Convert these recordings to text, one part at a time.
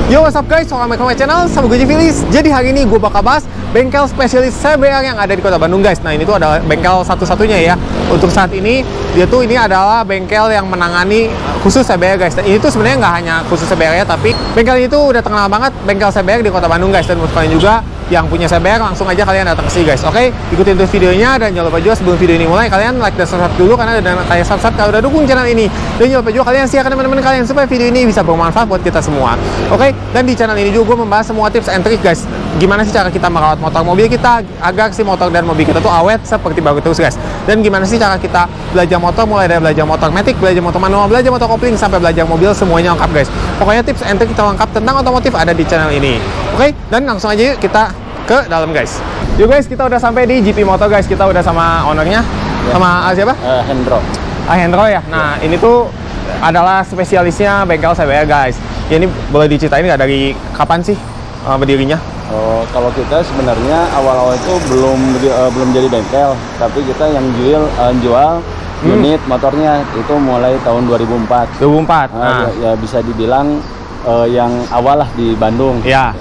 Yo, what's up guys, welcome back to my channel, sama gue Jivilis. Jadi hari ini gue bakal bahas bengkel spesialis CBR yang ada di Kota Bandung guys. Nah, ini tuh adalah bengkel satu-satunya ya. Untuk saat ini, ini adalah bengkel yang menangani khusus CBR guys. Dan ini tuh sebenarnya nggak hanya khusus CBR ya, tapi bengkel itu udah terkenal banget bengkel CBR di Kota Bandung guys. Dan buat kalian juga yang punya CBR, langsung aja kalian datang ke sini guys. Oke, ikutin terus videonya dan jangan lupa juga sebelum video ini mulai kalian like dan subscribe dulu karena ada kayak subscribe kalau udah dukung channel ini. Dan jangan lupa juga kalian share ke teman-teman kalian supaya video ini bisa bermanfaat buat kita semua. Oke, dan di channel ini juga gue membahas semua tips and trick guys. Gimana sih cara kita merawat motor mobil kita agar si motor dan mobil kita tuh awet seperti baru terus guys. Dan gimana sih cara kita belajar motor, mulai dari belajar motor matic, belajar motor manual, belajar motor kopling sampai belajar mobil, semuanya lengkap guys. Pokoknya tips and trick kita lengkap tentang otomotif ada di channel ini. Oke, dan langsung aja yuk kita ke dalam guys. Yuk guys, kita udah sampai di GP Motor guys. Kita udah sama ownernya, sama siapa? Hendro. Hendro ya. Nah, ini tuh adalah spesialisnya bengkel CBR guys. Ya, ini boleh diceritain nggak dari kapan sih berdirinya? Kalau kita sebenarnya awal-awal itu belum jadi bengkel, tapi kita yang jual unit motornya itu mulai tahun 2004. 2004. Ya bisa dibilang yang awal lah di Bandung. Ya.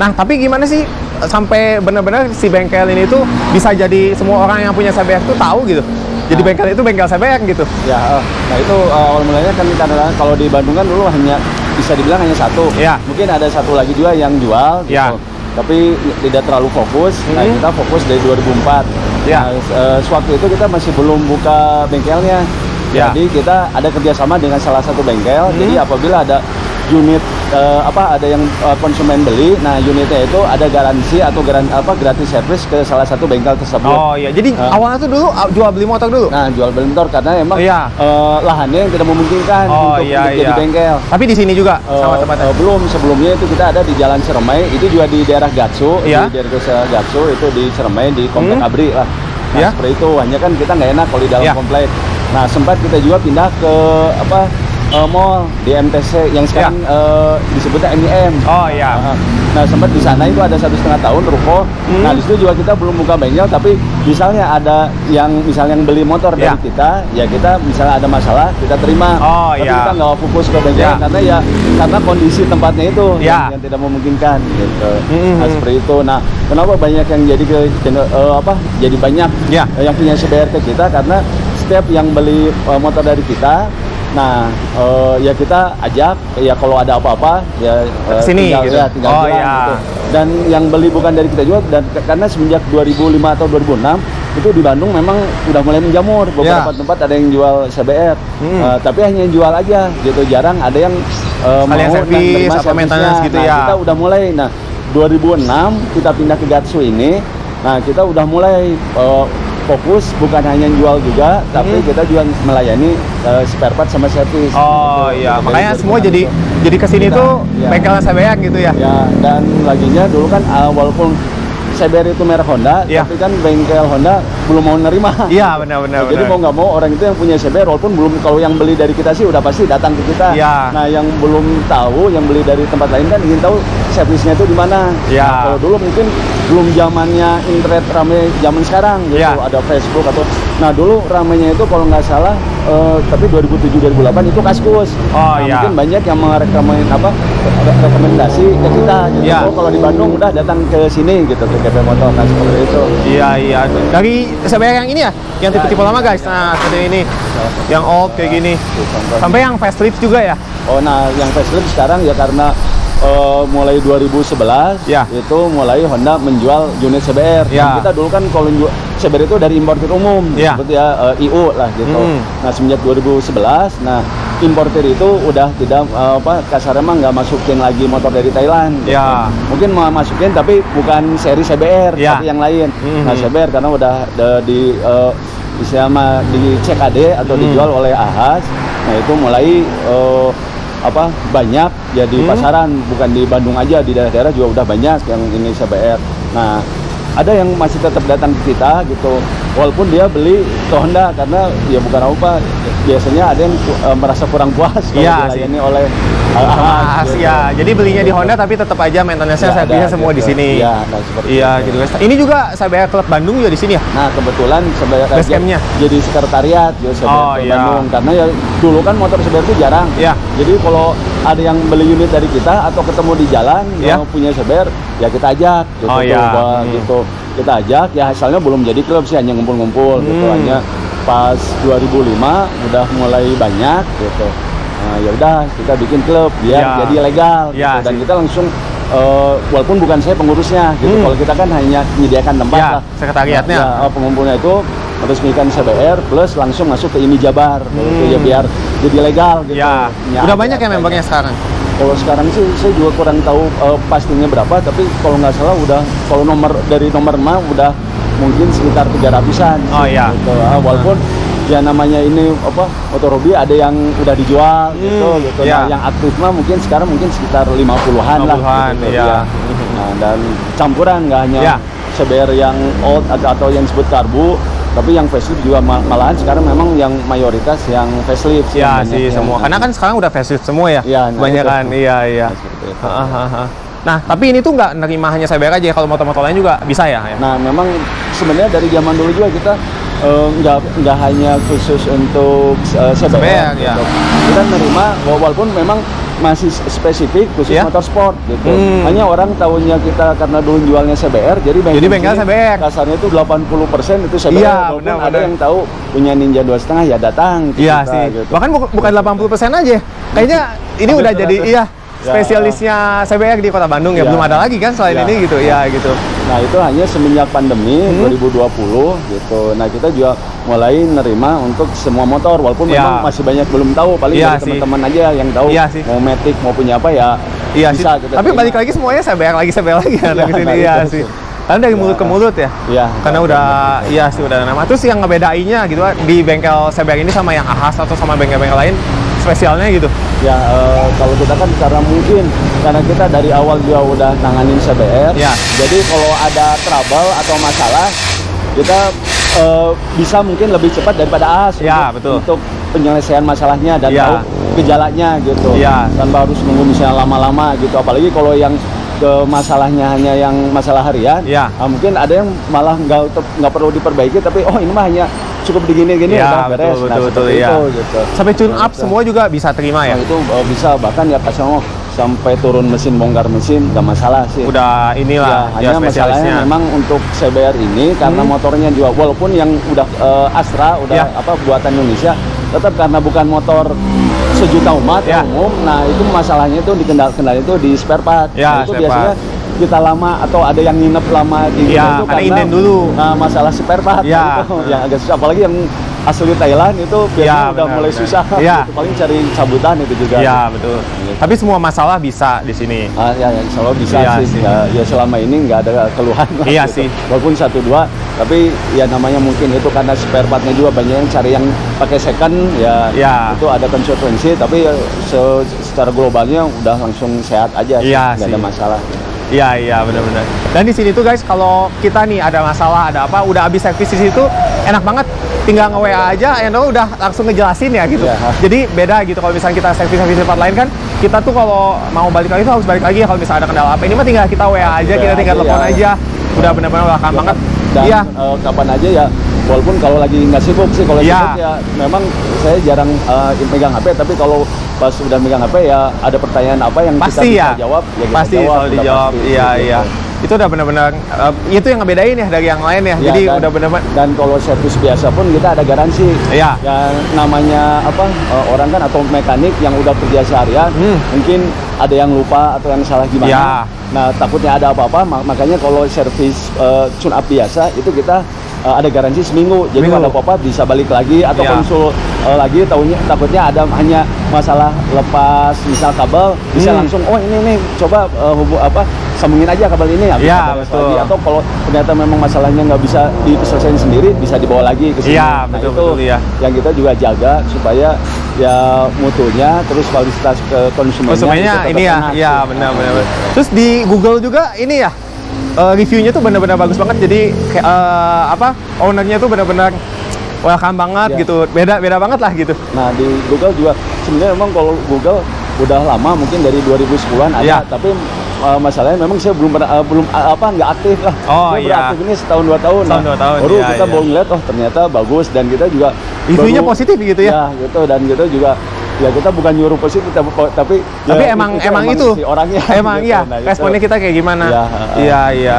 Nah, tapi gimana sih sampai benar-benar si bengkel ini tuh bisa jadi semua orang yang punya CBR tuh tahu gitu? Jadi bengkel itu bengkel CBR gitu? Ya, nah itu awal mulanya kan karena kalau di Bandung kan dulu hanya bisa dibilang hanya satu. Ya. Mungkin ada satu lagi juga yang jual gitu. Ya. Tapi tidak terlalu fokus. Nah, kita fokus dari 2004. Ya. Nah, sewaktu itu kita masih belum buka bengkelnya. Ya. Jadi kita ada kerjasama dengan salah satu bengkel. Jadi apabila ada unit ada yang konsumen beli, nah unitnya itu ada garansi atau gratis servis ke salah satu bengkel tersebut. Oh iya, jadi awalnya tuh dulu jual beli motor dulu. Nah, jual beli motor karena emang lahannya yang tidak memungkinkan untuk jadi bengkel. Tapi di sini juga sama tempatnya. Belum, sebelumnya itu kita ada di Jalan Ciremai, itu juga di daerah Gatsu, di daerah Gatsu itu di Ciremai di Komplek Abri lah. Nah, seperti itu, hanya kan kita nggak enak kalau di dalam komplek. Nah, sempat kita juga pindah ke mall di MTC yang sekarang disebutnya MIM. Oh iya. Nah, sempat di sana itu ada 1,5 tahun ruko. Nah, di situ juga kita belum buka bengkel, tapi misalnya ada yang beli motor dari kita, ya kita misalnya ada masalah kita terima. Tapi kita nggak fokus ke bengkel karena kondisi tempatnya itu yang tidak memungkinkan gitu. Nah, seperti itu. Nah, kenapa banyak yang jadi banyak yang punya CBR ke kita karena setiap yang beli motor dari kita, nah ya kita ajak ya kalau ada apa-apa ya sini tinggal, gitu. Tinggal bilang gitu. Dan yang beli bukan dari kita juga, dan karena semenjak 2005 atau 2006 itu di Bandung memang udah mulai menjamur beberapa tempat ada yang jual CBR, tapi hanya yang jual aja gitu, jarang ada yang mau servis atau maintenance gitu. Kita udah mulai. Nah, 2006 kita pindah ke Gatsu ini. Nah, kita udah mulai fokus bukan hanya jual juga, tapi kita juga melayani spare part sama servis. Oh iya, makanya semua jadi kesini tuh bengkel CBR gitu ya. Ya, dan laginya dulu kan walaupun CBR itu merek Honda, tapi kan bengkel Honda belum mau nerima. Iya, benar. Jadi mau nggak mau orang itu yang punya CBR, walaupun belum, kalau yang beli dari kita sih udah pasti datang ke kita. Nah, yang belum tahu, yang beli dari tempat lain kan ingin tahu servisnya itu di mana. Nah, kalau dulu mungkin belum zamannya internet rame zaman sekarang gitu, ada Facebook atau. Nah, dulu ramenya itu kalau nggak salah tapi 2007-2008 itu Kaskus. Mungkin banyak yang rekomendasi ke kita gitu. Kalau di Bandung udah datang ke sini gitu, ke GP Motor. Nah, seperti itu. Iya. Dari CBR yang ini ya, yang tipe-tipe lama guys. Nah, seperti ini, yang old kayak gini, sampai yang facelift juga ya. Nah, yang facelift sekarang ya karena mulai 2011 itu mulai Honda menjual unit CBR. Kita dulu kan kalau CBR itu dari importer umum, seperti IU lah gitu. Nah, semenjak 2011, nah importer itu udah tidak kasarnya emang nggak masukin lagi motor dari Thailand. Gitu. Mungkin mau masukin tapi bukan seri CBR, tapi yang lain. Nah, CBR karena udah di CKD atau dijual oleh Ahas. Nah, itu mulai banyak ya di pasaran, bukan di Bandung aja, di daerah-daerah juga udah banyak yang ini CBR. Nah, ada yang masih tetap datang ke kita gitu, walaupun dia beli ke Honda karena ya bukan apa, biasanya ada yang merasa kurang puas kalau dilayani oleh jadi belinya di Honda tapi tetap aja maintenance-nya saya bisa semua di sini. Gitu guys. Ini juga CBR Club Bandung juga di sini ya. Nah, kebetulan CBR jadi sekretariat CBR Bandung karena ya dulu kan motor CBR itu jarang. Jadi kalau ada yang beli unit dari kita atau ketemu di jalan yang punya CBR, ya kita ajak gitu. Gitu kita ajak, ya asalnya belum jadi klub sih, hanya ngumpul-ngumpul gitu, hanya pas 2005 udah mulai banyak gitu. Nah, ya udah kita bikin klub biar jadi legal gitu. Dan kita langsung walaupun bukan saya pengurusnya gitu, kalau kita kan hanya menyediakan tempat lah, sekretariatnya. Pengumpulnya itu meresmikan CBR plus langsung masuk ke IMI Jabar gitu, ya biar jadi legal gitu. Udah banyak ya membernya sekarang? Kalau sekarang sih saya juga kurang tahu pastinya berapa, tapi kalau nggak salah udah, kalau dari nomor 5 udah mungkin sekitar 300-an. Gitu. Walaupun ya namanya ini motor hobi, ada yang udah dijual gitu. Nah, yang aktif mah mungkin sekarang sekitar 50-an lah gitu, Nah, dan campuran, nggak hanya CBR yang old atau yang disebut karbu, tapi yang facelift juga malahan sekarang memang yang mayoritas yang facelift. Semua. Karena kan sekarang udah facelift semua ya. Kebanyakan. Nah, tapi ini tuh nggak nerima hanya CBR aja, kalau motor-motor lain juga bisa ya? Nah, memang sebenarnya dari zaman dulu juga kita nggak hanya khusus untuk CBR gitu. Kita nerima walaupun memang masih spesifik khusus motorsport gitu. Hanya orang tahunya kita karena dulu jualnya CBR, jadi bengkel CBR. Kasarnya itu 80% itu CBR. Walaupun ada yang tahu punya Ninja 2,5 ya datang. Gitu. Bahkan bukan 80% aja. Kayaknya ini udah jadi spesialisnya CBR di Kota Bandung ya. Belum ada lagi kan selain ini gitu. Gitu. Nah, itu hanya semenjak pandemi 2020 gitu. Nah, kita juga mulai nerima untuk semua motor, walaupun memang masih banyak belum tahu, paling dari teman-teman aja yang tahu mau Matic mau punya apa ya bisa gitu. Tapi balik lagi semuanya CBR lagi ya dari sini sih. Karena dari mulut ke mulut ya. Karena udah udah nama. Terus yang ngebedainnya gitu di bengkel CBR ini sama yang Ahas atau sama bengkel-bengkel lain, spesialnya gitu? Kalau kita kan karena kita dari awal juga udah nanganin CBR. Jadi kalau ada trouble atau masalah, kita bisa mungkin lebih cepat daripada AS untuk penyelesaian masalahnya dan tahu gejalanya gitu. Tanpa harus nunggu misalnya lama-lama gitu. Apalagi kalau yang masalahnya hanya yang masalah harian, mungkin ada yang malah nggak perlu diperbaiki, tapi ini mah hanya cukup digini-gini udah beres. Betul, gitu. Sampai tune up semua juga bisa terima ya? Itu bisa, bahkan ya sampai turun mesin, bongkar mesin, nggak masalah sih. Udah inilah hanya masalahnya memang untuk CBR ini karena motornya juga, walaupun yang udah Astra udah buatan Indonesia, tetap karena bukan motor sejuta umat umum. Nah, itu masalahnya itu di kendala itu di spare part. Nah, itu biasanya kita lama atau ada yang nginep lama di itu karena dulu. Masalah spare part itu yang agak susah, apalagi yang asli Thailand itu biasanya udah mulai susah. Gitu. Paling cari cabutan itu juga. Betul. Gitu. Tapi semua masalah bisa di sini. Insya Allah bisa sih. Ya selama ini nggak ada keluhan. Sih. Walaupun 1-2, tapi ya namanya mungkin itu karena spare partnya juga banyak yang cari yang pakai second itu ada konsekuensi, tapi secara globalnya udah langsung sehat aja sih, nggak ada masalah. Benar-benar. Dan di sini tuh guys, kalau kita nih ada masalah, ada apa, udah habis servis di situ, enak banget. Tinggal nge-WA aja, udah langsung ngejelasin ya gitu. Jadi beda gitu, kalau misalnya kita servis tempat lain kan, kita tuh kalau mau balik lagi tuh harus balik lagi kalau misalnya ada kendala apa. Ini mah tinggal kita WA aja, kita tinggal telepon aja. Udah benar-benar welcome banget. Dan kapan aja ya, walaupun kalau lagi nggak sibuk sih, kalau sibuk ya memang saya jarang megang HP, tapi kalau pas udah megang HP ya ada pertanyaan apa yang kita bisa jawab, ya kita pasti jawab. Kalau dijawab, itu udah benar-benar itu yang ngebedain ya dari yang lain ya. Jadi udah benar-benar. Dan kalau servis biasa pun kita ada garansi. Yang namanya orang kan atau mekanik yang udah kerja seharian, mungkin ada yang lupa atau yang salah gimana. Nah, takutnya ada apa-apa, makanya kalau servis tune up biasa itu kita ada garansi seminggu. Jadi kalau ada apa-apa bisa balik lagi atau konsul lagi. Takutnya ada hanya masalah lepas misal kabel, bisa langsung ini coba sambungin aja kabel ini betul. Lagi. Atau kalau ternyata memang masalahnya nggak bisa diselesaikan sendiri, bisa dibawa lagi ke sini. Betul, yang kita juga jaga supaya ya mutunya, terus kualitas ke konsumennya ini benar. Terus di Google juga ini ya, reviewnya tuh benar-benar bagus banget. Jadi ownernya tuh benar-benar welcome banget gitu, beda banget lah gitu. Nah, di Google juga sebenarnya memang kalau Google udah lama, mungkin dari 2010-an ada, tapi masalahnya memang saya belum nggak aktif lah. Beraktif ini setahun 2 tahun. Baru kita baru ngeliat ternyata bagus, dan kita juga reviewnya positif gitu ya. Gitu, dan kita juga ya kita bukan nyuruh positif tapi ya, emang itu si orangnya emang gitu. Iya, nah, responnya kita kayak gimana. Iya.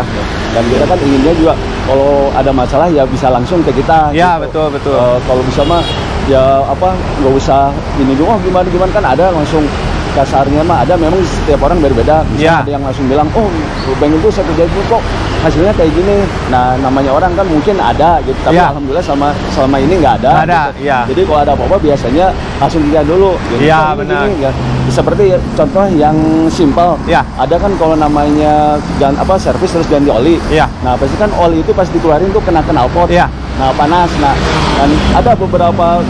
Dan kita kan inginnya juga kalau ada masalah ya bisa langsung ke kita. Iya, gitu. betul. Kalau bisa mah ya nggak usah ini dulu, gimana kan ada langsung kasarnya mah ada, memang setiap orang berbeda. Bisa ada yang langsung bilang, oh bank itu saya kerjain kok hasilnya kayak gini. Nah namanya orang kan mungkin ada gitu, tapi alhamdulillah selama ini nggak ada. Gitu. Jadi kalau ada apa-apa biasanya langsung lihat dulu. Gitu. Iya benar. Ya. Seperti contoh yang simpel, ada kan kalau namanya servis terus ganti oli. Nah pasti kan oli itu pas dikeluarin tuh kena knalpot. Nah panas, dan ada beberapa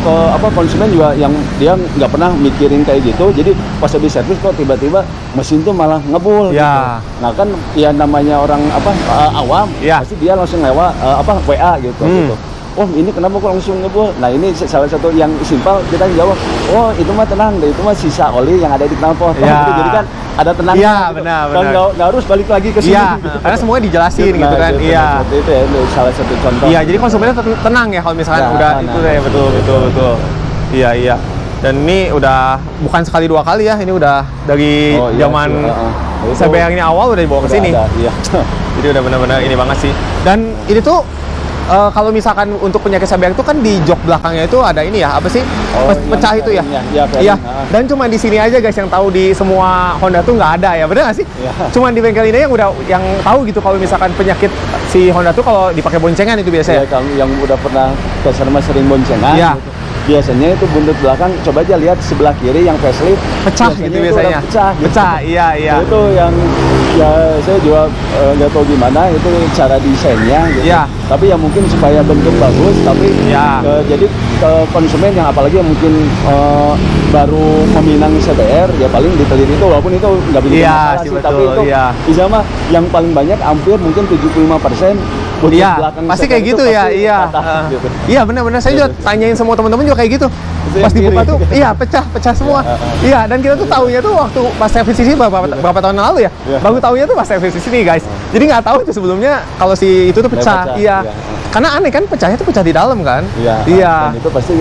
konsumen juga yang dia nggak pernah mikirin kayak gitu, jadi pas habis servis kok tiba-tiba mesin tuh malah ngebul. Gitu. Nah kan ya namanya orang awam, pasti dia langsung lewat WA gitu. Oh ini kenapa kok langsung ngebul? Nah ini salah satu yang simpel, kita jawab, oh itu mah tenang, itu mah sisa oli yang ada di knalpot. Jadi kan ada tenang. Iya benar. Nggak harus balik lagi ke sini. Gitu. Karena semuanya dijelasin gitu kan. Iya. Seperti itu ya, salah satu contoh. Iya, jadi konsumennya tenang ya kalau misalkan udah itu ya, betul. Iya. Dan ini udah bukan sekali dua kali ya, ini udah dari zaman CBR ini awal udah dibawa ke sini. Jadi udah benar-benar ini banget sih. Dan ini tuh kalau misalkan untuk penyakit CBR itu kan di jok belakangnya itu ada ini ya, apa sih? Pecah itu ya? Iya. Dan cuma di sini aja guys yang tahu, di semua Honda tuh nggak ada ya, bener nggak sih? Cuma di bengkel ini yang tahu gitu kalau misalkan penyakit si Honda tuh kalau dipakai boncengan itu biasanya. Kalau yang udah pernah sering boncengan. Gitu. Biasanya itu buntut belakang, coba aja lihat sebelah kiri yang facelift pecah gitu biasanya. Pecah, iya. Itu yang ya saya juga nggak tahu gimana itu cara desainnya gitu. Tapi ya mungkin supaya bentuk bagus, tapi jadi konsumen yang apalagi yang mungkin baru meminang CBR ya paling diteliti itu, walaupun itu nggak bikin masalah sih, tapi itu bisa mah yang paling banyak hampir mungkin 75% belakang pasti kayak gitu ya. Iya benar-benar, saya juga tanyain semua teman-teman juga kayak gitu. Pas dibuka tuh pecah semua. Iya, dan kita tuh taunya tuh waktu pas servis di sini berapa tahun lalu ya. Baru taunya tuh pas servis di sini guys. Jadi nggak tahu itu sebelumnya kalau si itu tuh pecah. Iya. Karena aneh kan, pecahnya tuh pecah di dalam kan. Iya. Dan itu pasti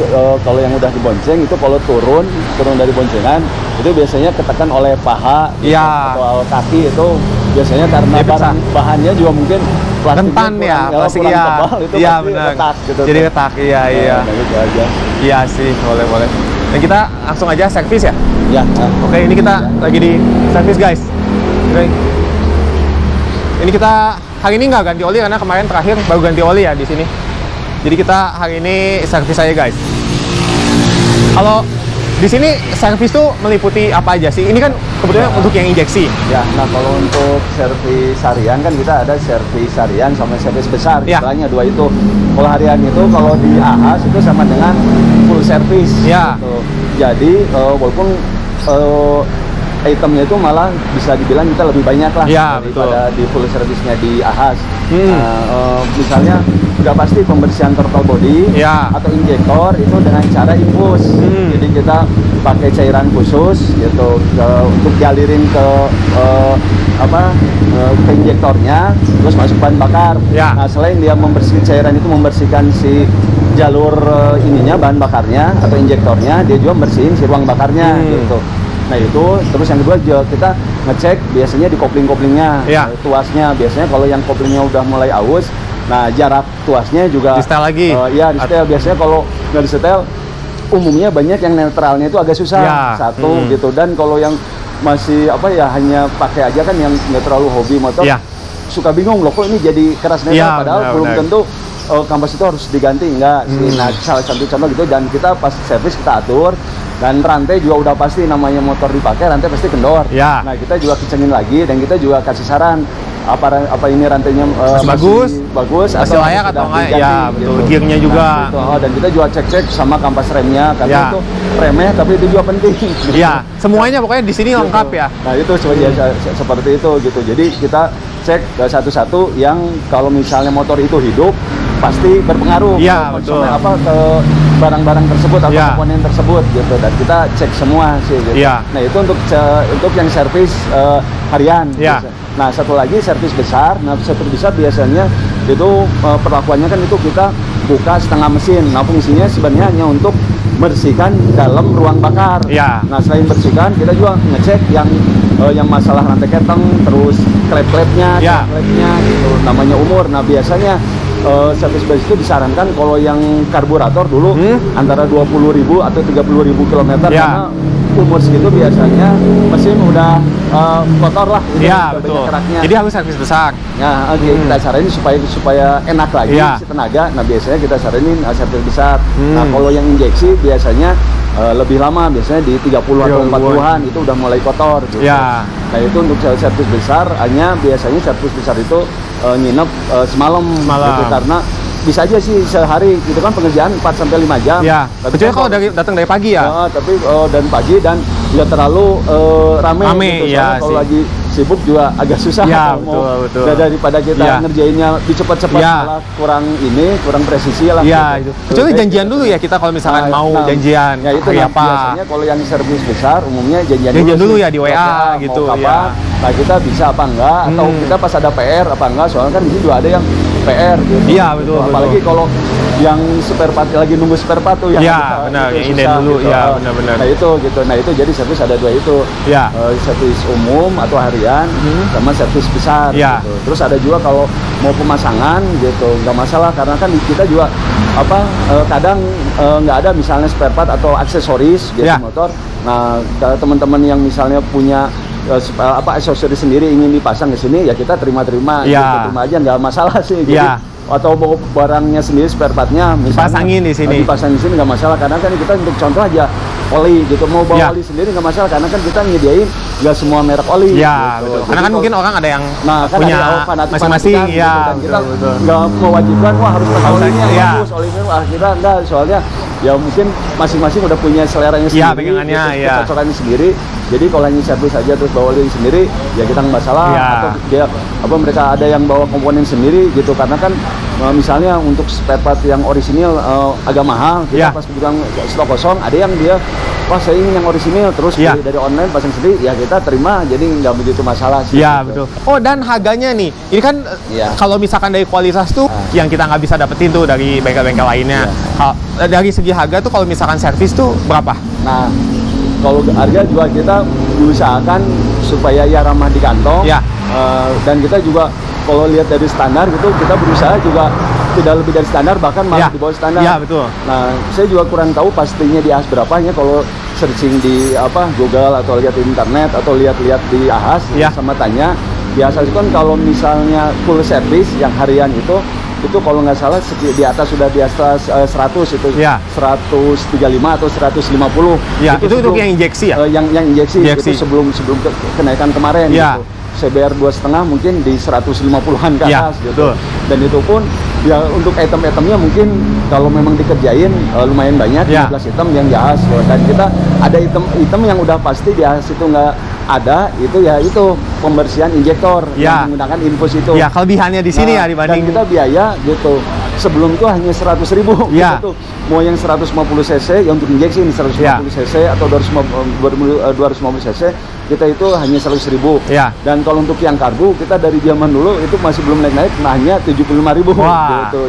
kalau yang udah dibonceng itu kalau turun dari boncengan itu biasanya ketekan oleh paha atau kaki, itu biasanya karena bahannya juga mungkin rentan ya, plastik tebal, itu benar. Retak, gitu. Jadi retak, iya. Gitu aja. Iya sih, boleh. Dan kita langsung aja servis ya. Oke, ini kita lagi di servis guys. Oke. Ini kita hari ini nggak ganti oli karena kemarin terakhir baru ganti oli ya di sini. Jadi kita hari ini servis aja guys. Kalau di sini servis tuh meliputi apa aja sih? Ini kan kebetulan untuk yang injeksi. Nah kalau untuk servis harian kan kita ada servis harian sama servis besar. Istilahnya dua itu. Kalau harian itu kalau di AHAS itu sama dengan full service. Gitu. Jadi walaupun itemnya itu malah bisa dibilang kita lebih banyak lah daripada di full service-nya di AHAS. Misalnya udah pasti pembersihan throttle body atau injektor itu dengan cara infus. Jadi kita pakai cairan khusus gitu untuk dialirin ke ke injektornya, terus masuk bahan bakar. Nah selain dia membersihkan cairan itu, membersihkan si jalur bahan bakarnya atau injektornya, dia juga membersihin si ruang bakarnya gitu. Nah itu, terus yang kedua kita ngecek biasanya di kopling-koplingnya, tuasnya. Biasanya kalau yang koplingnya udah mulai aus, nah jarak tuasnya juga di-setel lagi. Di-setel. Biasanya kalau nggak di-setel, umumnya banyak yang netralnya itu agak susah. Gitu. Dan kalau yang masih hanya pakai aja kan, yang nggak terlalu hobi motor, suka bingung loh kok ini jadi keras netral, padahal belum tentu kampas itu harus diganti, enggak sih. Nah salah satu contoh gitu, dan kita pas servis kita atur. Dan rantai juga udah pasti, namanya motor dipakai rantai pasti kendor. Nah kita juga kencengin lagi, dan kita juga kasih saran apa ini rantainya bagus atau layak atau enggak ya, betul. Gitu. Gearnya juga. Dan kita juga cek sama kampas remnya, karena itu remeh tapi itu juga penting. Iya, semuanya pokoknya di sini lengkap ya. Nah itu seperti itu gitu. Jadi kita cek satu-satu yang kalau misalnya motor itu hidup pasti berpengaruh ke barang-barang tersebut atau komponen tersebut gitu, dan kita cek semua sih gitu. Nah itu untuk yang servis harian. Nah satu lagi servis besar. Nah servis besar biasanya itu perlakuannya kan itu kita buka setengah mesin. Nah fungsinya sebenarnya hanya untuk bersihkan dalam ruang bakar. Ya. Nah, selain bersihkan, kita juga ngecek yang masalah rantai keteng, terus klep-klepnya, ya, gitu, namanya umur. Nah, biasanya servis base itu disarankan kalau yang karburator dulu antara 20.000 atau 30.000 kilometer, karena umur segitu biasanya mesin udah kotor lah, ya, betul. Keraknya. Jadi harus servis besar. Nah, kita saranin supaya enak lagi si tenaga. Nah, biasanya kita saranin servis besar. Nah, kalau yang injeksi biasanya lebih lama, biasanya di 30 atau 40-an itu udah mulai kotor gitu. Ya. Nah, itu untuk servis besar, hanya biasanya servis besar itu nginep semalam gitu, karena bisa aja sih sehari itu kan pengerjaan 4-5 jam. Ya. Tapi kecuali kalau datang dari pagi ya. Tapi dan pagi dan nggak terlalu rame gitu. Ya, kalau lagi sibuk juga agak susah. Ya, betul. Daripada kita ngerjainnya cepat-cepat malah kurang presisi lah. Iya, gitu. itu. Kecuali janjian dulu ya kita kalau misalkan mau janjian. Ya itu apa? Biasanya kalau yang servis besar umumnya janjian dulu ya di WA gitu ya. Nah, kita bisa apa enggak, atau kita pas ada PR apa enggak, soalnya kan di sini juga ada yang PR gitu. Iya, betul. Apalagi kalau yang spare part lagi nunggu spare part tuh yang benar, yang inden dulu gitu. Ya, benar-benar. Nah, itu jadi servis ada dua itu. Ya. Servis umum atau harian sama servis besar gitu. Terus ada juga kalau mau pemasangan gitu, nggak masalah, karena kan kita juga kadang nggak ada misalnya spare part atau aksesoris gitu motor. Nah, teman-teman yang misalnya punya aksesoris sendiri ingin dipasang ke sini, ya kita terima gitu, terima aja, nggak masalah sih. Jadi, atau bawa barangnya sendiri, spare partnya misalnya dipasangin di sini. Dipasangin di sini nggak masalah, karena kan kita untuk contoh aja oli gitu, mau bawa oli sendiri nggak masalah, karena kan kita nyediain nggak semua merek oli. Ya, gitu. betul. Karena kan mungkin orang ada yang punya masing-masing, kan kita nggak mewajibkan harus pakai olinya bagus, olinya akhirnya enggak, soalnya ya mungkin masing-masing udah punya seleranya sendiri, pegangannya, kecocokannya sendiri. Jadi kalau hanya servis aja terus bawa oli sendiri, ya kita nggak masalah. Atau dia mereka ada yang bawa komponen sendiri gitu, karena kan misalnya untuk spare part yang orisinil agak mahal, kita pas kebutuhan stok kosong, ada yang dia saya ingin yang orisinil, terus dari online pasang sendiri, ya kita terima, jadi nggak begitu masalah sih. Iya, gitu. betul. Oh, dan harganya nih, ini kan kalau misalkan dari kualitas tuh yang kita nggak bisa dapetin tuh dari bengkel-bengkel lainnya. Dari segi harga tuh kalau misalkan servis tuh berapa? Nah, kalau harga juga kita diusahakan supaya ramah di kantong. Dan kita juga kalau lihat dari standar gitu, kita berusaha juga tidak lebih dari standar, bahkan malah di bawah standar. Iya, betul. Nah, saya juga kurang tahu pastinya di AHAS berapanya, kalau searching di Google atau lihat di internet atau lihat-lihat di AHAS sama tanya. Biasa itu kan kalau misalnya full service yang harian itu kalau nggak salah di atas sudah di atas 100 itu 135 atau 150. Itu untuk yang injeksi ya? Yang injeksi. Itu sebelum kenaikan kemarin gitu. CBR 2,5 mungkin di 150-an ke atas gitu. Dan itu pun ya untuk item-itemnya mungkin kalau memang dikerjain lumayan banyak, 15 item yang jahas. Dan kita ada item yang udah pasti di AHAS itu nggak ada, itu pembersihan injektor yang menggunakan infus itu. Ya, kelebihannya di sini dibanding. Dan kita biaya gitu. Sebelum itu hanya 100.000 gitu. Mau yang 150 cc yang untuk injeksi ini 150 cc atau 250 cc, kita itu hanya 100.000. Dan kalau untuk yang karbu, kita dari zaman dulu itu masih belum naik-naik, hanya 75.000 gitu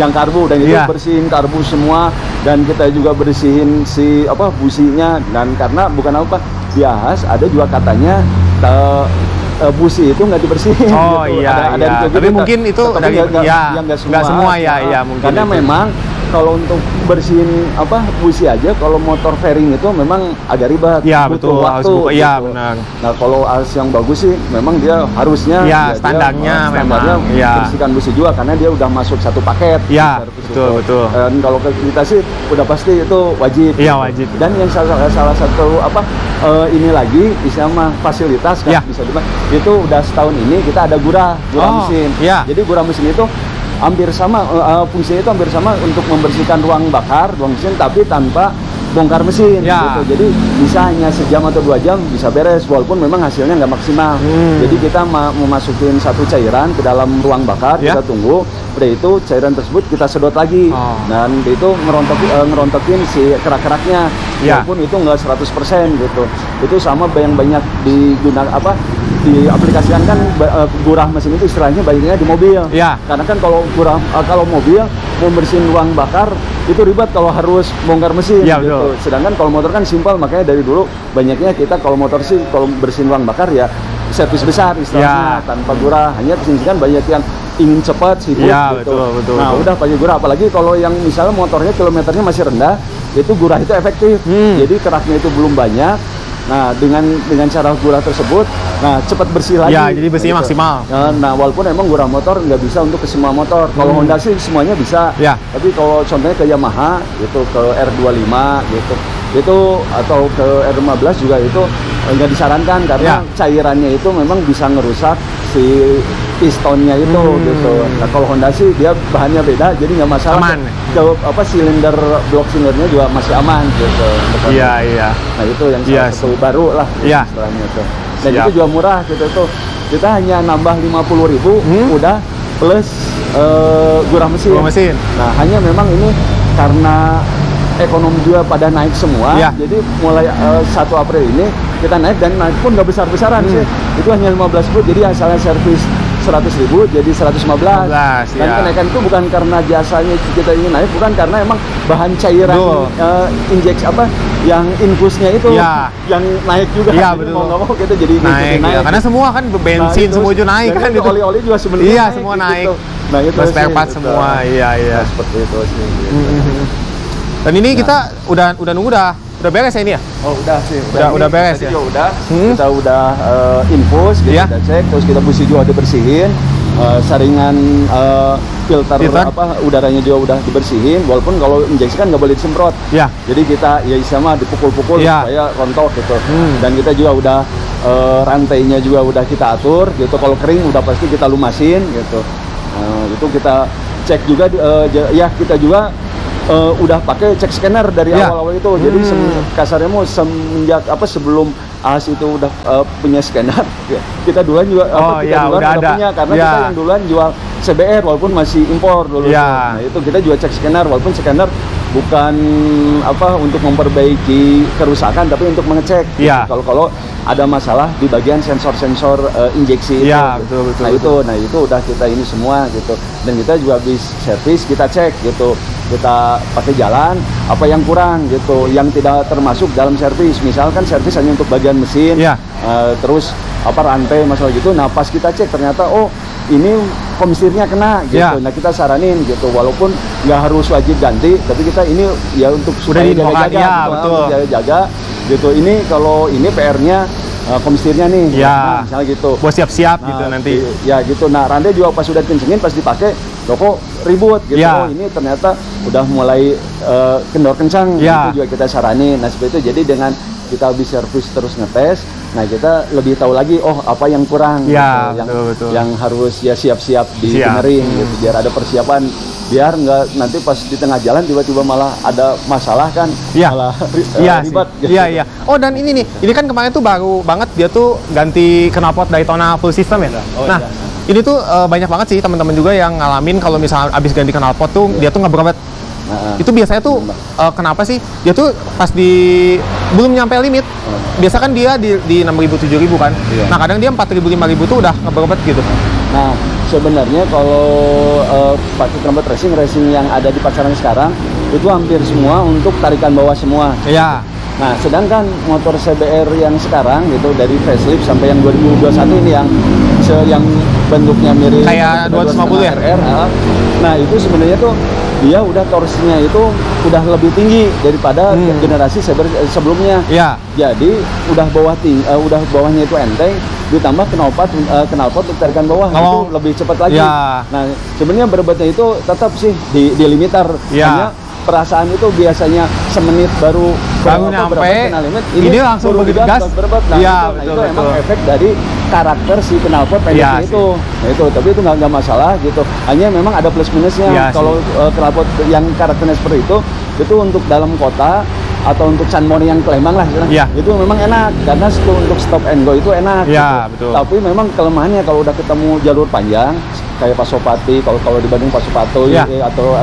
yang karbu. Dan itu bersihin karbu semua, dan kita juga bersihin si businya. Dan karena bukan di AHAS ada juga katanya busi itu nggak dibersihin. Ada tapi mungkin itu dari nggak semua mungkin. Karena memang kalau untuk bersihin busi aja, kalau motor fairing itu memang agak ribet, butuh waktu. Benar. Nah, kalau AHAS yang bagus sih memang dia harusnya standarnya memang bersihkan busi juga, karena dia udah masuk satu paket. Betul. Dan kalau kita sih udah pasti itu wajib. Wajib. Dan yang salah satu ini lagi sama fasilitas kan bisa dibilang itu udah setahun ini kita ada gurah mesin. Jadi gurah mesin itu hampir sama, fungsinya itu hampir sama untuk membersihkan ruang bakar, ruang mesin, tapi tanpa bongkar mesin gitu. Jadi bisa hanya sejam atau 2 jam bisa beres, walaupun memang hasilnya nggak maksimal. Jadi kita memasukin satu cairan ke dalam ruang bakar, kita tunggu, udah itu cairan tersebut kita sedot lagi, dan itu ngerontokin si kerak-keraknya, walaupun itu nggak 100% gitu. Itu sama yang banyak digunakan diaplikasikan kan gurah mesin itu istilahnya banyaknya di mobil. Ya. Karena kan kalau kalau mobil mau bersihin ruang bakar itu ribet kalau harus bongkar mesin. Ya, gitu. betul. Sedangkan kalau motor kan simpel, makanya dari dulu banyaknya kita kalau motor sih kalau bersihin ruang bakar ya servis besar istilahnya tanpa gurah. Hanya kesini kan banyak yang ingin cepat sibuk gitu. Betul, nah udah pakai gurah, apalagi kalau yang misalnya motornya kilometernya masih rendah, itu gurah itu efektif. Jadi keraknya itu belum banyak. Nah dengan cara gurah tersebut, nah cepat bersih lagi. Ya, jadi bersihnya maksimal. Nah walaupun emang gurah motor nggak bisa untuk ke semua motor. Kalau Honda sih semuanya bisa. Ya. Tapi kalau contohnya ke Yamaha gitu, ke R25 gitu, itu atau ke R15 juga itu nggak disarankan karena cairannya itu memang bisa ngerusak si pistonnya itu gitu. Nah kalau Honda sih dia bahannya beda, jadi nggak masalah. Aman. Ke silinder blok silindernya juga masih aman gitu. Iya. Nah itu yang salah satu baru lah istilahnya tuh. Dan itu juga murah gitu tuh. Kita hanya nambah 50.000 udah plus gurah mesin. Nah hanya memang ini karena ekonomi juga pada naik semua, jadi mulai 1 April ini kita naik, dan naik pun nggak besar-besaran sih, itu hanya 15.000, jadi asalnya servis 100.000 jadi 115. Dan kenaikan itu bukan karena jasanya kita ingin naik, bukan karena emang bahan cairan injeksi yang infusnya itu yang naik juga. Betul. Mau nggak mau kita jadi naik. Karena semua kan bensin semua juga naik kan gitu. Oli-oli juga sebenarnya. Iya, semua naik. Gitu. Nah itu spare part semua. Iya. Nah, seperti itu sih. Dan ini kita udah nunggu udah beres ya ini ya? Oh udah sih. Udah beres ya? Kita udah infus, kita cek, terus kita busi juga dibersihin, saringan filter udaranya juga udah dibersihin. Walaupun kalau injeksi kan nggak boleh disemprot. Jadi kita sama dipukul-pukul supaya rontok gitu. Dan kita juga udah rantainya juga udah kita atur gitu. Kalau kering udah pasti kita lumasin gitu. Itu kita cek juga kita juga udah pakai cek scanner dari awal-awal itu. Jadi kasarnya mau semenjak sebelum AS itu udah punya scanner, kita duluan juga udah punya, karena kita yang duluan jual CBR walaupun masih impor dulu. Nah itu kita juga cek scanner, walaupun scanner bukan untuk memperbaiki kerusakan, tapi untuk mengecek kalau ada masalah di bagian sensor-sensor injeksi itu. Betul. Nah itu udah kita ini semua gitu, dan kita juga habis servis kita cek gitu, kita pakai jalan apa yang kurang gitu, yang tidak termasuk dalam servis. Misalkan servis hanya untuk bagian mesin, terus rantai masalah gitu. Nah pas kita cek ternyata ini komisirnya kena gitu. Nah kita saranin gitu, walaupun nggak harus wajib ganti, tapi kita ini ya untuk supaya jaga gitu. Ini kalau ini PR-nya komisirnya nih, misalnya gitu. Buat siap-siap gitu nanti. Gitu. Nah rantai juga pas sudah kencengin, pas dipakai kok ribut gitu. Ini ternyata udah mulai kendor kencang. Itu juga kita saranin. Nah seperti itu. Jadi dengan kita habis servis terus ngetes, nah kita lebih tahu lagi apa yang kurang gitu. Yang harus siap-siap dibenerin gitu, biar ada persiapan, biar nggak nanti pas di tengah jalan tiba-tiba malah ada masalah kan, malah ribet gitu. Dan ini kan kemarin tuh baru banget dia tuh ganti knalpot Daytona full system ya. Ini tuh banyak banget sih teman-teman juga yang ngalamin kalau misalnya abis ganti knalpot tuh dia tuh nggak berobat. Itu biasanya tuh kenapa sih dia tuh pas belum nyampe limit, biasa kan dia di 6.000 7.000 kan. Nah kadang dia 4.000 5.000 tuh udah ngeberobat gitu. Nah sebenarnya kalau pakai knalpot racing yang ada di pasaran sekarang itu hampir semua untuk tarikan bawah semua. Nah sedangkan motor CBR yang sekarang gitu, dari facelift sampai yang 2021 ini yang bentuknya mirip kayak 250 ya RR. Nah itu sebenarnya tuh dia udah torsinya itu udah lebih tinggi daripada generasi sebelumnya. Jadi udah bawahnya itu enteng, ditambah knalpot untuk tarikan bawah itu lebih cepat lagi. Nah sebenarnya berobatnya itu tetap sih di limiter. Hanya perasaan itu biasanya semenit baru nyampe limit, ini langsung begitu gas. Nah itu emang efek dari karakter si knalpot pendek itu. Nah itu, tapi itu nggak masalah gitu. Hanya memang ada plus minusnya. Kalau knalpot yang karakternya seperti itu untuk dalam kota atau untuk Sunmori yang Palembang lah, itu memang enak karena untuk stop and go itu enak. Gitu. Tapi memang kelemahannya kalau udah ketemu jalur panjang kayak Pasopati, kalau di Bandung Pasopati atau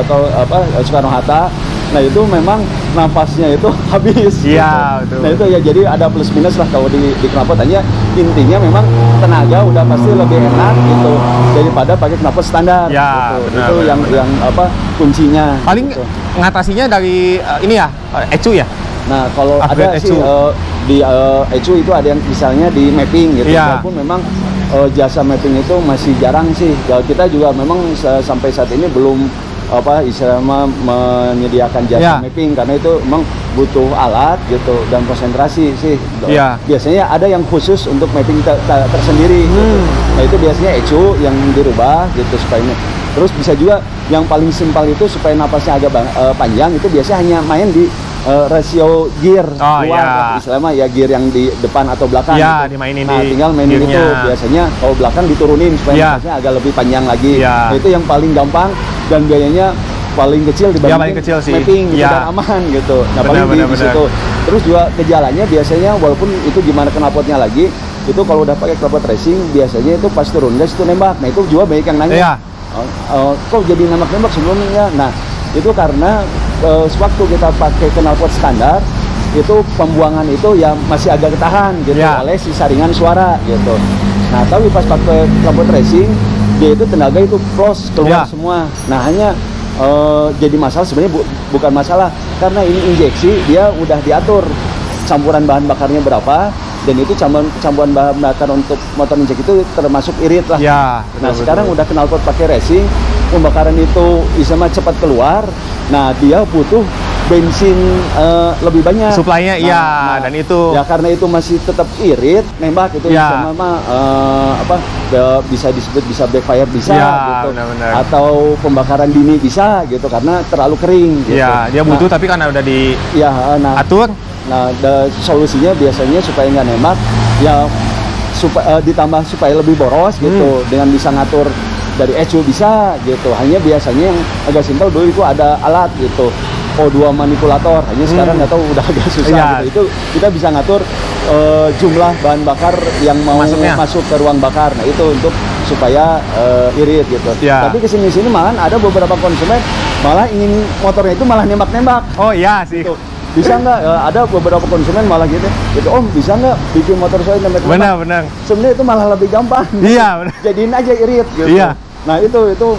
Soekarno Hatta, Nah itu memang napasnya itu habis. Iya, gitu. Nah itu ya jadi ada plus minus lah kalau di knalpot. Hanya intinya memang tenaga udah pasti lebih enak gitu daripada pakai knalpot standar. Ya, gitu. benar, Itu benar, yang benar. yang apa kuncinya. Paling gitu. ngatasinya dari ini ya, ECU ya. Nah kalau Upgrade ada sih di ECU itu ada yang misalnya di mapping gitu. Iya. Walaupun memang jasa mapping itu masih jarang sih. Kita juga memang sampai saat ini belum apa istilahnya menyediakan jasa mapping karena itu memang butuh alat gitu dan konsentrasi sih. Biasanya ada yang khusus untuk mapping tersendiri gitu. Nah itu biasanya ECU yang dirubah gitu supaya ini. Terus bisa juga yang paling simpel itu supaya napasnya agak panjang itu biasanya hanya main di rasio gear luar, istilahnya ya gear yang di depan atau belakang gitu. Dimainin nah tinggal mainin itu biasanya kalau belakang diturunin supaya napasnya agak lebih panjang lagi. Nah, itu yang paling gampang dan biayanya paling kecil dibanding mapping gitu, dan aman gitu. Nah paling di situ. Terus juga gejalanya biasanya walaupun itu gimana knalpotnya lagi itu kalau udah pakai knalpot racing biasanya itu pas turun gas itu nembak. Nah itu juga banyak yang nanya kok jadi nembak sebelumnya. Nah itu karena sewaktu kita pakai knalpot standar itu pembuangan itu ya masih agak ketahan gitu oleh si saringan suara gitu. Nah tapi pas pakai knalpot racing dia itu tenaga itu close keluar semua. Nah hanya jadi masalah sebenarnya bukan masalah karena ini injeksi dia udah diatur campuran bahan bakarnya berapa dan itu campuran bahan bakar untuk motor injek itu termasuk irit lah. Nah sekarang udah knalpot pakai racing pembakaran itu istilahnya cepat keluar. Nah dia butuh bensin lebih banyak suplainya. Dan itu ya karena itu masih tetap irit nembak itu sama bisa disebut bisa backfire bisa gitu. Atau pembakaran dini bisa gitu karena terlalu kering gitu. Dia butuh tapi karena udah di atur. Nah solusinya biasanya supaya nggak nembak ya ditambah supaya lebih boros gitu dengan bisa ngatur dari ECU bisa gitu. Hanya biasanya yang agak simpel dulu itu ada alat gitu O2 manipulator, hanya sekarang nggak tahu udah agak susah gitu. Itu kita bisa ngatur jumlah bahan bakar yang mau masuk ke ruang bakar. Nah itu untuk supaya irit gitu. Tapi kesini-sini malah ada beberapa konsumen malah ingin motornya itu malah nembak-nembak. Oh iya sih gitu. Bisa nggak ada beberapa konsumen malah gitu Om bisa nggak bikin motor saya nembak-nembak. Benar sebenarnya itu malah lebih gampang. Benar. Jadiin aja irit gitu. Nah itu gitu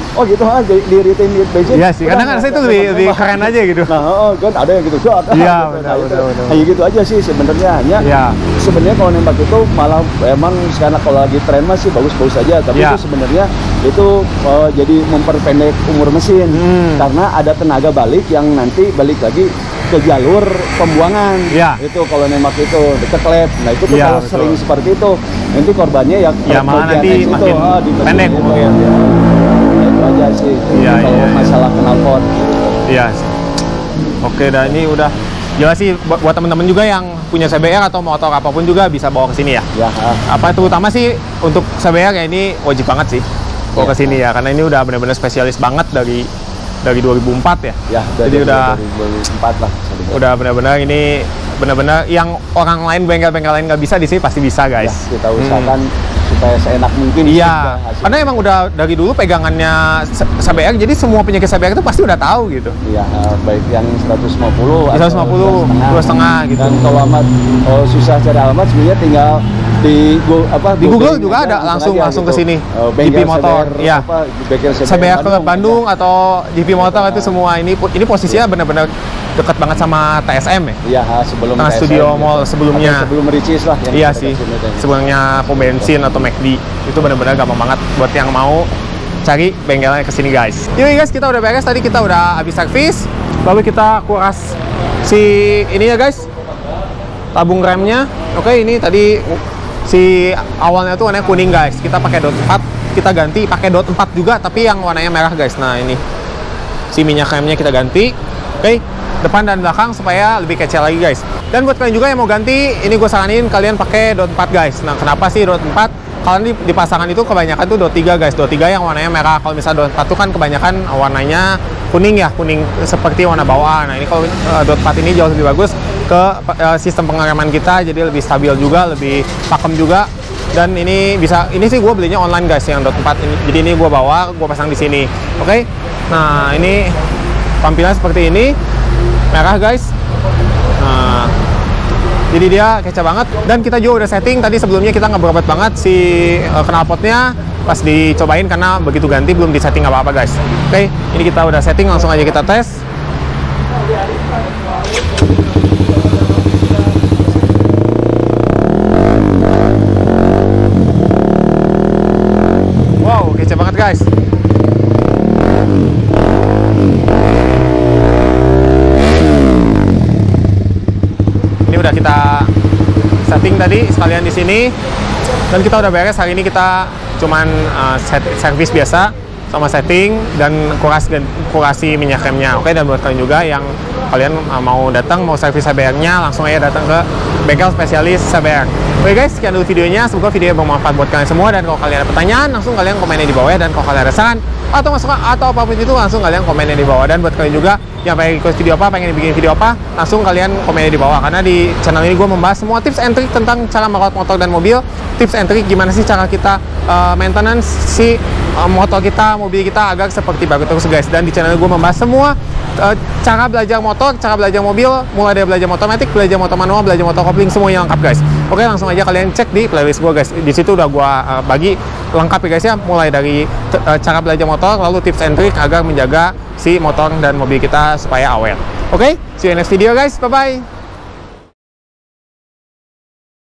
gitu aja diiritin di bensin. Iya sih karena kan saya itu lebih keren aja gitu. Nah kan ada yang gitu benar. Hanya gitu aja sih sebenarnya. Hanya sebenarnya kalau nembak itu malah emang sekarang kalau lagi tren masih bagus-bagus aja tapi itu sebenarnya itu jadi memperpendek umur mesin karena ada tenaga balik yang nanti balik lagi ke jalur pembuangan. Itu kalau nembak itu keklep. Nah itu tuh kalau sering seperti itu nanti korbannya malah nanti makin pendek umurnya. Nah, itu aja sih kalau masalah knalpot. Iya sih. Oke, dan ini udah jelas sih buat teman-teman juga yang punya CBR atau motor apapun juga bisa bawa ke sini ya. Apa terutama sih untuk CBR ya ini wajib banget sih bawa ke sini ya karena ini udah benar-benar spesialis banget dari 2004 ya. Jadi udah 2004 lah. Udah benar-benar ini benar-benar yang orang lain bengkel-bengkel lain nggak bisa di sini pasti bisa guys. Kita usahakan supaya seenak mungkin. Karena emang udah dari dulu pegangannya CBR jadi semua penyakit CBR itu pasti udah tahu gitu. Baik yang 150 atau 2,5 gitu. Dan kalau amat susah cari alamat sebenarnya tinggal di Google juga ada langsung gitu. ke sini. GP Motor, CBR Club Bandung atau GP Motor itu semua ini posisinya benar-benar dekat banget sama TSM ya. Sebelum TSM, Studio Mall sebelumnya. Sebelum Ricis lah. Sebelumnya pom bensin atau McD itu benar-benar gampang banget buat yang mau cari bengkelnya ke sini guys. Yuk guys, kita udah beres tadi, kita udah habis servis, lalu kita kuras si ini ya guys, tabung remnya. Oke, ini tadi si awalnya tuh warnanya kuning guys, kita pakai dot 4, kita ganti pakai dot 4 juga tapi yang warnanya merah guys. Nah ini si minyak remnya kita ganti. Oke, depan dan belakang supaya lebih kece lagi guys. Dan buat kalian juga yang mau ganti, ini gue saranin kalian pakai dot 4 guys. Nah kenapa sih dot 4? Kalian di pasangan itu kebanyakan tuh dot 3 guys. Dot 3 yang warnanya merah. Kalau misalnya dot 4 tuh kan kebanyakan warnanya kuning ya, kuning seperti warna bawaan. Nah ini kalau dot 4 ini jauh lebih bagus ke sistem pengereman kita, jadi lebih stabil juga, lebih pakem juga. Dan ini bisa, ini sih gue belinya online guys yang dot 4 ini. Jadi ini gue bawa, gue pasang di sini. Oke. Nah ini tampilan seperti ini, merah guys. Nah, jadi dia kece banget. Dan kita juga udah setting tadi sebelumnya, kita nggak berobat banget si knalpotnya pas dicobain karena begitu ganti belum disetting apa-apa guys. Oke, ini kita udah setting, langsung aja kita tes. Wow, kece banget guys. Ini udah kita setting tadi sekalian di sini, dan kita udah beres. Hari ini kita cuman servis biasa sama setting dan kurasi minyak remnya. Oke, dan buat kalian juga yang kalian mau datang mau servis CBR-nya, langsung aja datang ke bengkel spesialis CBR. Oke guys, sekian dulu videonya. Semoga video bermanfaat buat kalian semua, dan kalau kalian ada pertanyaan langsung kalian komennya di bawah ya. Dan kalau kalian ada saran atau masukan atau apapun itu, langsung kalian komennya di bawah. Dan buat kalian juga yang pengen request video apa, pengen bikin video apa, langsung kalian komennya di bawah. Karena di channel ini gue membahas semua tips and trik tentang cara merawat motor dan mobil, tips and trik gimana sih cara kita maintenance si motor kita, mobil kita agar seperti baru terus guys. Dan di channel gue membahas semua cara belajar motor, cara belajar mobil, mulai dari belajar motor matic, belajar motor manual, belajar motor kopling, semuanya lengkap guys. Oke, langsung aja kalian cek di playlist gue guys. Di situ udah gue bagi lengkap ya guys ya, mulai dari cara belajar motor, lalu tips and trick agar menjaga si motor dan mobil kita supaya awet. Oke, see you in next video guys, bye bye.